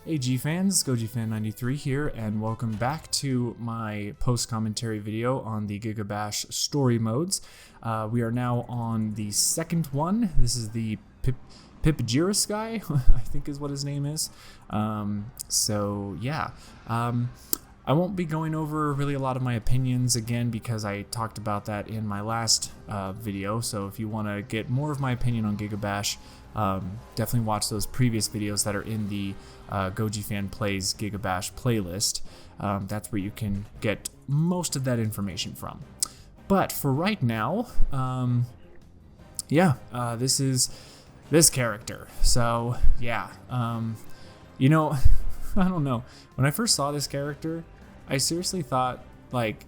Hey G fans, GojiFan93 here, and welcome back to my post-commentary video on the GigaBash story modes. We are now on the second one. This is the Pipijuras guy, I think is what his name is. I won't be going over really a lot of my opinions again because I talked about that in my last video. So if you want to get more of my opinion on GigaBash, definitely watch those previous videos that are in the GojiFan Plays GigaBash playlist. That's where you can get most of that information from. But for right now, this is this character. So yeah, you know, I don't know. When I first saw this character, I seriously thought like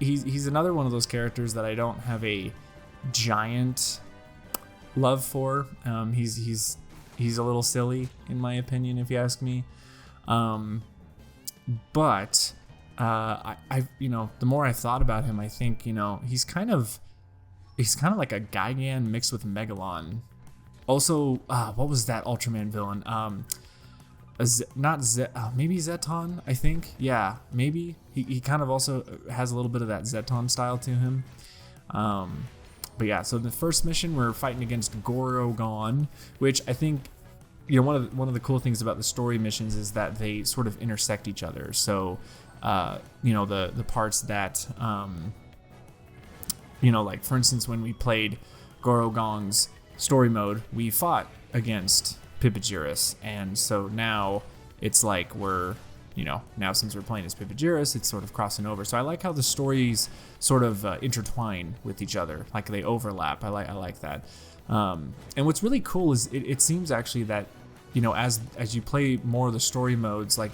he's another one of those characters that I don't have a giant love for. He's a little silly in my opinion, if you ask me. But I the more I thought about him, I think he's kind of like a Gigan mixed with Megalon. Also, what was that Ultraman villain? Maybe Zeton, I think. Yeah, maybe. He kind of also has a little bit of that Zeton style to him. But yeah, so the first mission we're fighting against Gorogon, which I think one of the cool things about the story missions is that they sort of intersect each other. So the parts that like for instance when we played Gorogon's story mode, we fought against Pipijuras, and so now it's like we're now since we're playing as Pipijuras, it's sort of crossing over. So I like how the stories sort of intertwine with each other, like they overlap. I like that. And what's really cool is it seems actually that as you play more of the story modes, like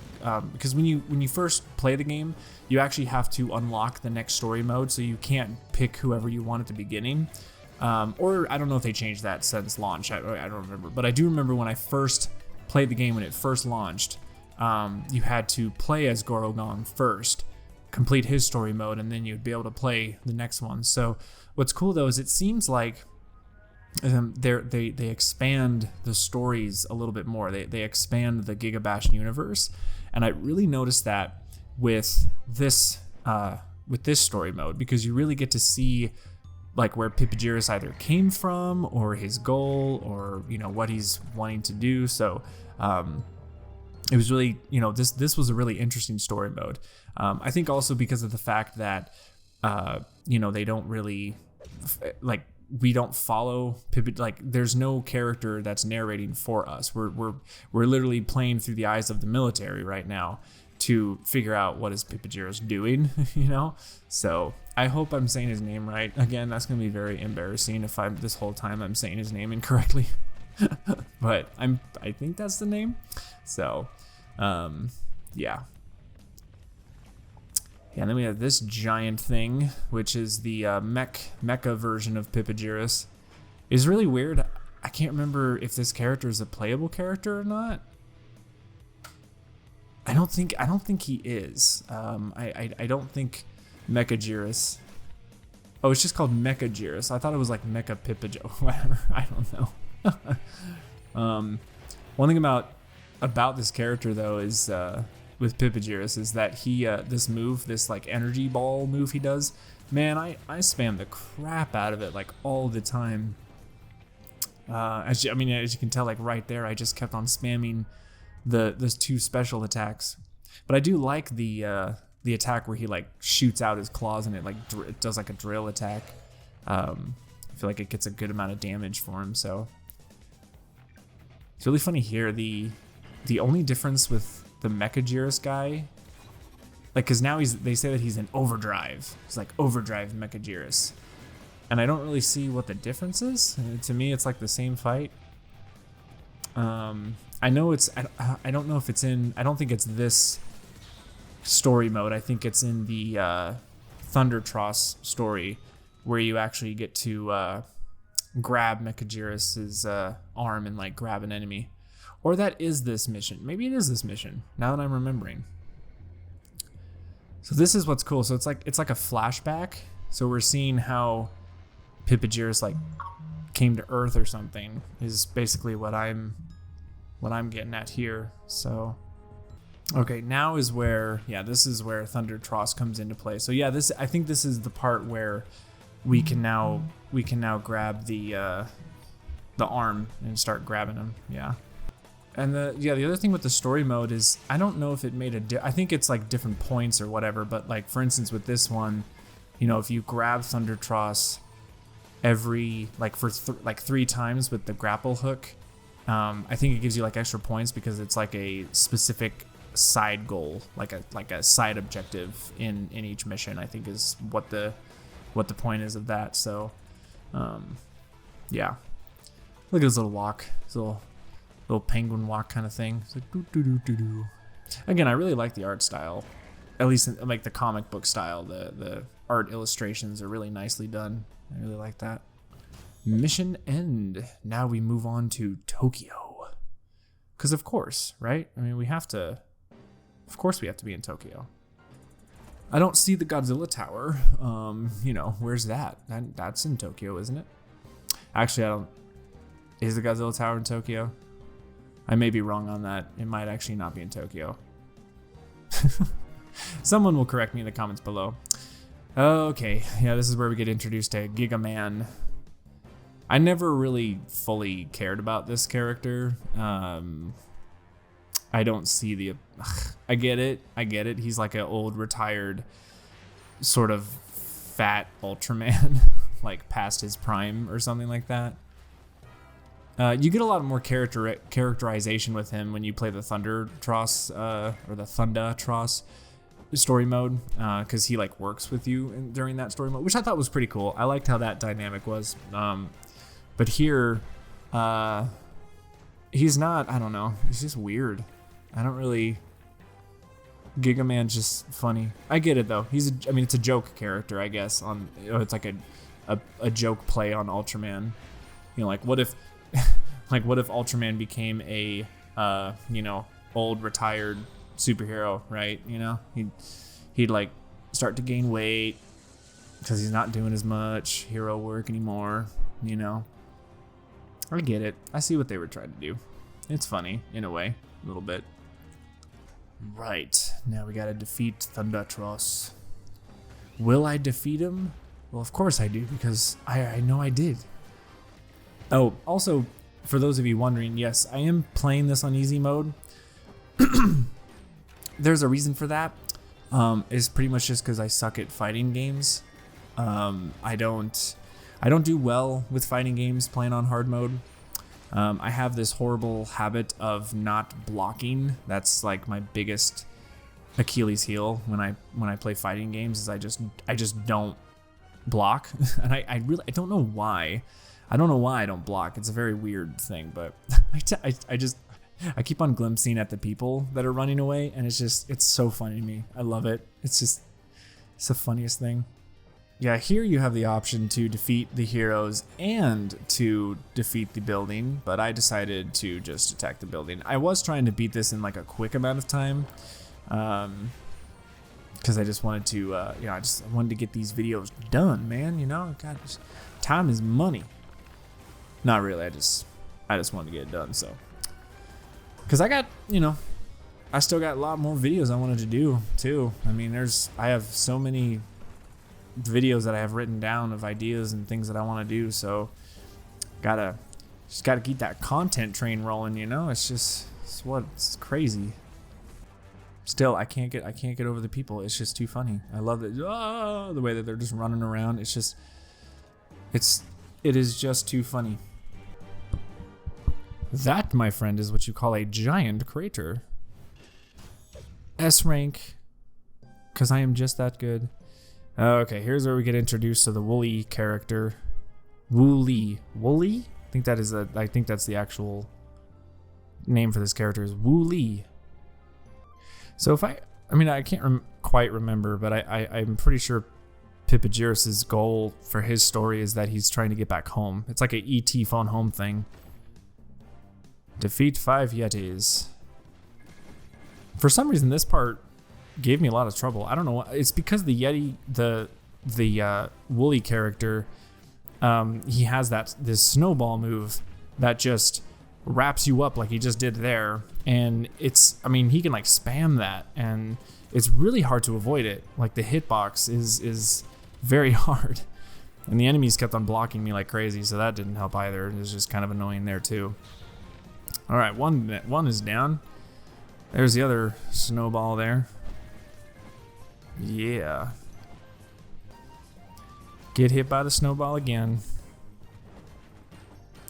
because when you first play the game, you actually have to unlock the next story mode, so you can't pick whoever you want at the beginning. Or I don't know if they changed that since launch. I don't remember, but I do remember when I first played the game when it first launched. You had to play as Gorogon first, complete his story mode, and then you'd be able to play the next one. So what's cool though is it seems like they expand the stories a little bit more. They expand the GigaBash universe, and I really noticed that with this story mode, because you really get to see like where Pipijuras either came from or his goal or what he's wanting to do. So it was really this was a really interesting story mode. I think also because of the fact that they don't really we don't follow Pippi, like there's no character that's narrating for us. We're literally playing through the eyes of the military right now to figure out what is Pipijuras doing, So I hope I'm saying his name right. Again, that's gonna be very embarrassing if this whole time I'm saying his name incorrectly. But I think that's the name. So yeah. And then we have this giant thing, which is the mecha version of Pipijuras. It's really weird. I can't remember if this character is a playable character or not. I don't think he is. I don't think Mechajuras. Oh, it's just called Mechajuras. I thought it was like Mecha Pipijo. Whatever. I don't know. One thing about this character though is with Pipijuras is that he this like energy ball move he does. Man, I spam the crap out of it like all the time. As you can tell, like right there, I just kept on spamming those two special attacks. But I do like the attack where he like shoots out his claws and it does like a drill attack. I feel like it gets a good amount of damage for him. So it's really funny here. The only difference with the Mechajuras guy, like, cause now they say that he's in overdrive. It's like overdrive Mechajuras, and I don't really see what the difference is. To me, it's like the same fight. I know I don't know if it's in. I don't think it's this story mode. I think it's in the Thundertross story, where you actually get to grab Mechajuras' arm and like grab an enemy. Or that is this mission. Maybe it is this mission, now that I'm remembering. So this is what's cool. So it's like a flashback. So we're seeing how Pipijuras like came to Earth or something, is basically what I'm what I'm getting at here. So, okay, now is where, this is where Thunder Tross comes into play. So yeah, I think this is the part where we can now grab the arm and start grabbing him. Yeah. And the other thing with the story mode is, I don't know if it made I think it's like different points or whatever, but like for instance with this one, you know, if you grab Thunder Tross every, like for 3 times with the grapple hook, I think it gives you like extra points because it's like a specific side goal, like a side objective in each mission, I think is what the point is of that. So, yeah. Look at his little walk, his little penguin walk kind of thing. It's like doo doo doo doo doo. Again, I really like the art style, at least in, like the comic book style. The art illustrations are really nicely done. I really like that. Mission end. Now we move on to Tokyo, because of course, right? I mean, we have to. Of course, we have to be in Tokyo. I don't see the Godzilla Tower. You know, where's that? That's in Tokyo, isn't it? Actually, I don't. Is the Godzilla Tower in Tokyo? I may be wrong on that. It might actually not be in Tokyo. Someone will correct me in the comments below. Okay, yeah, this is where we get introduced to Gigaman. I never really fully cared about this character. I don't see the... I get it. He's like an old, retired, sort of fat Ultraman, like past his prime or something like that. You get a lot more characterization with him when you play the Thunder Tross, or the Thunda Tross story mode, because he like works with you during that story mode, which I thought was pretty cool. I liked how that dynamic was. But here, he's not, I don't know, he's just weird. I don't really... Gigaman's just funny. I get it though. I mean, it's a joke character, I guess. It's like a joke play on Ultraman. You know, like what if Ultraman became a old retired superhero, right? You know, he'd like start to gain weight because he's not doing as much hero work anymore. You know, I get it. I see what they were trying to do. It's funny in a way, a little bit. Right, now we gotta defeat Thunder Tross. Will I defeat him? Well, of course I do, because I know I did. Oh, also, for those of you wondering, yes, I am playing this on easy mode. There's a reason for that. It's pretty much just because I suck at fighting games. I don't do well with fighting games playing on hard mode. I have this horrible habit of not blocking. That's like my biggest Achilles heel when I play fighting games. Is I just don't block, and I don't know why. I don't know why I don't block. It's a very weird thing, but I keep on glimpsing at the people that are running away, and it's so funny to me. I love it. It's the funniest thing. Yeah, here you have the option to defeat the heroes and to defeat the building, but I decided to just attack the building. I was trying to beat this in like a quick amount of time, because I just wanted to, I wanted to get these videos done, man. You know, God, time is money. Not really. I just wanted to get it done. So, because I got, I still got a lot more videos I wanted to do too. I mean, I have so many videos that I have written down of ideas and things that I want to do. So, just gotta keep that content train rolling. It's crazy. Still, I can't get over the people. It's just too funny. I love it. The way that they're just running around. It is just too funny. That, my friend, is what you call a giant crater. S rank, because I am just that good. Okay, here's where we get introduced to the Wooly character. Wooly? I think that's the actual name for this character is Wooly. So I can't quite remember, but I'm pretty sure Pipijuras' goal for his story is that he's trying to get back home. It's like a ET phone home thing. Defeat 5 Yetis. For some reason, this part gave me a lot of trouble. I don't know. It's because the Yeti, the Wooly character, he has this snowball move that just wraps you up like he just did there. And I mean, he can like spam that, and it's really hard to avoid it. Like the hitbox is very hard. And the enemies kept on blocking me like crazy, so that didn't help either. It was just kind of annoying there too. All right, one is down. There's the other snowball there. Yeah. Get hit by the snowball again.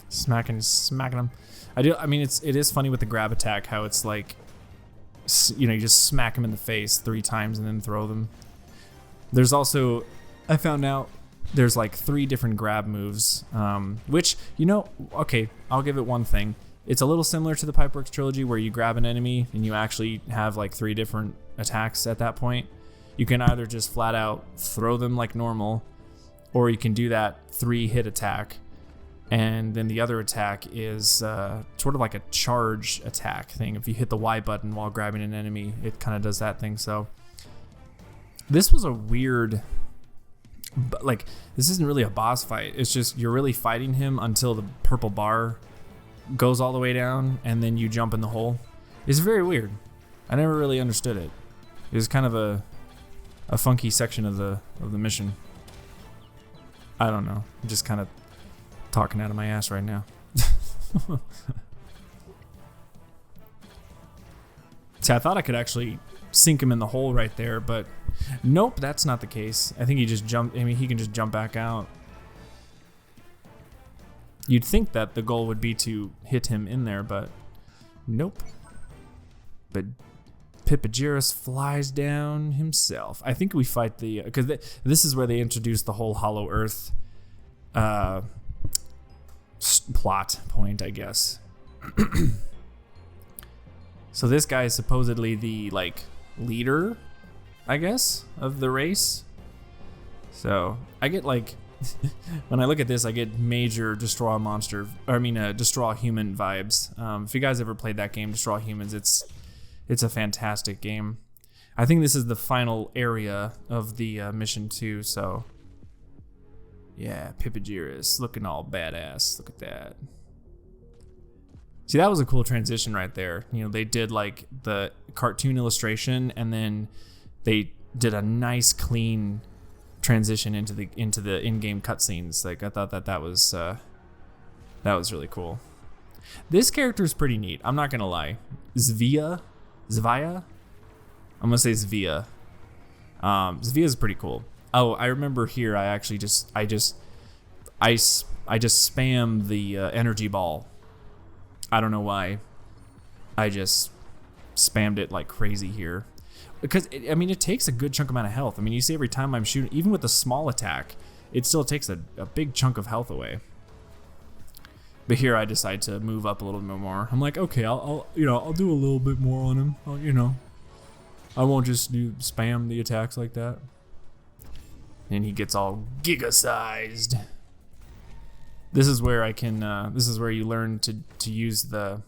Smacking him. I mean, it is funny with the grab attack how it's like, you know, you just smack him in the face 3 times and then throw them. There's also, I found out there's like 3 different grab moves, which, you know, okay, I'll give it one thing. It's a little similar to the Pipeworks trilogy where you grab an enemy and you actually have like 3 different attacks at that point. You can either just flat out throw them like normal, or you can do that 3-hit attack. And then the other attack is sort of like a charge attack thing. If you hit the Y button while grabbing an enemy, it kind of does that thing. So this was a weird, like, this isn't really a boss fight. It's just you're really fighting him until the purple bar goes all the way down and then you jump in the hole. It's very weird. I never really understood it. It was kind of a funky section of the mission. I don't know. I'm just kind of talking out of my ass right now. See, I thought I could actually sink him in the hole right there, but nope, that's not the case. I think he just jumped. I mean, he can just jump back out. You'd think that the goal would be to hit him in there, but nope. But Pipijuras flies down himself. I think we fight the, because this is where they introduced the whole Hollow Earth plot point, I guess. So this guy is supposedly the like leader, I guess, of the race. So I get like, when I look at this, I get major Destroy Human vibes. If you guys ever played that game, Destroy Humans, it's a fantastic game. I think this is the final area of the mission too. So yeah, Pipijuras looking all badass. Look at that. See, that was a cool transition right there. You know, they did like the cartoon illustration, and then they did a nice, clean transition into the in-game cutscenes. Like, I thought that was really cool. This character is pretty neat. I'm not gonna lie. Zvia. I'm gonna say Zvia. Zvia is pretty cool. Oh, I remember here. I just spam the energy ball. I don't know why. I just spammed it like crazy here. Because, it takes a good chunk amount of health. I mean, you see every time I'm shooting, even with a small attack, it still takes a big chunk of health away. But here I decide to move up a little bit more. I'm like, okay, I'll do a little bit more on him. I won't just spam the attacks like that. And he gets all giga-sized. This is where I can. This is where you learn to use the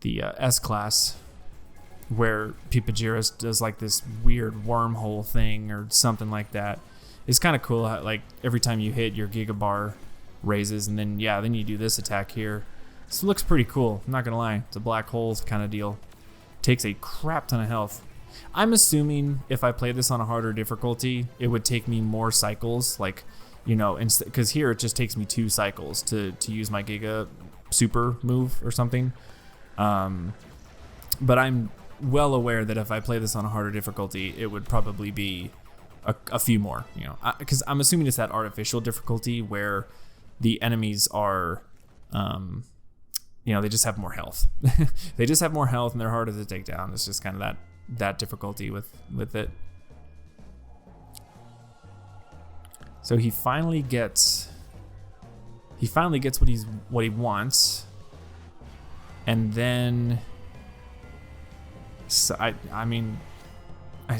S class, where Pipijuras does like this weird wormhole thing or something like that. It's kind of cool how, like, every time you hit, your Giga Bar raises, and then you do this attack here. This looks pretty cool. I'm not gonna lie. It's a black hole kind of deal. Takes a crap ton of health. I'm assuming if I play this on a harder difficulty, it would take me more cycles, like, because here it just takes me 2 cycles to use my Giga super move or something. But I'm well aware that if I play this on a harder difficulty, it would probably be a few more, because I'm assuming it's that artificial difficulty where the enemies are, they just have more health. They just have more health and they're harder to take down. It's just kind of that difficulty with it. So he finally gets what he wants, and then I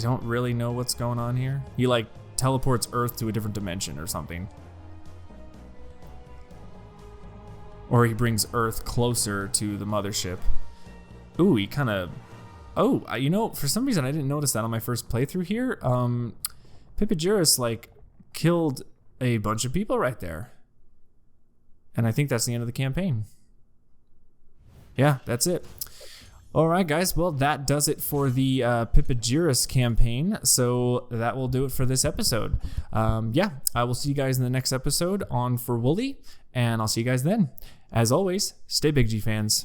don't really know what's going on here. He like teleports Earth to a different dimension or something, or he brings Earth closer to the mothership. Ooh, he kind of. Oh, for some reason I didn't notice that on my first playthrough here. Pipijuras like killed a bunch of people right there, and I think that's the end of the campaign. yeah, that's it. All right, guys. Well, that does it for the Pipijuras campaign. So that will do it for this episode. Yeah, I will see you guys in the next episode on For Wooly, and I'll see you guys then. As always, stay big, G fans.